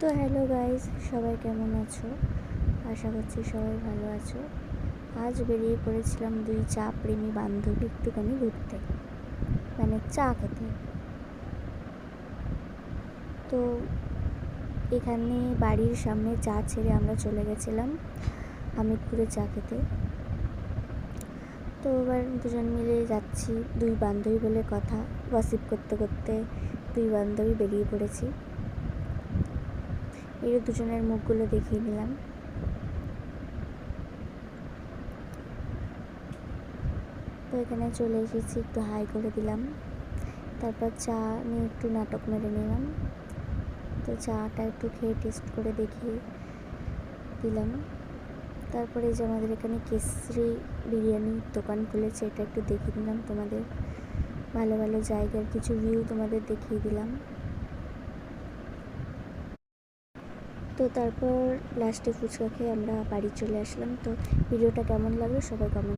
তো hello guys, সবাই কেমন আছো? আশা করছি সবাই ভালো আছো। আজ বেরিয়ে পড়েছিলাম দুই চা প্রেমী বান্ধবী একটুখানি ঘুরতে, মানে চা খেতে। তো এখানে বাড়ির সামনে চা ছেড়ে আমরা চলে গেছিলাম হামিদপুরে চা খেতে। তো এবার দুজন মিলে যাচ্ছি, দুই বান্ধবী বলে কথা, গসিপ করতে করতে দুই বান্ধবী বেরিয়ে পড়েছি। এর দুজনের মুখগুলো দেখিয়ে নিলাম। তো এখানে চলে এসেছি, একটু হাই করে দিলাম, তারপর চা নিয়ে একটু নাটক মেরে নিলাম। তো চাটা একটু খেয়ে টেস্ট করে দেখিয়ে দিলাম। তারপরে যে আমাদের এখানে কেশরি বিরিয়ানির দোকান খুলেছে, এটা একটু দেখিয়ে দিলাম তোমাদের। ভালো ভালো জায়গার কিছু ভিউ তোমাদের দেখিয়ে দিলাম। তো তারপর লাস্টে ফুচকা খেয়ে আমরা বাড়ি চলে আসলাম। তো ভিডিওটা কেমন লাগলো সবাই কমেন্ট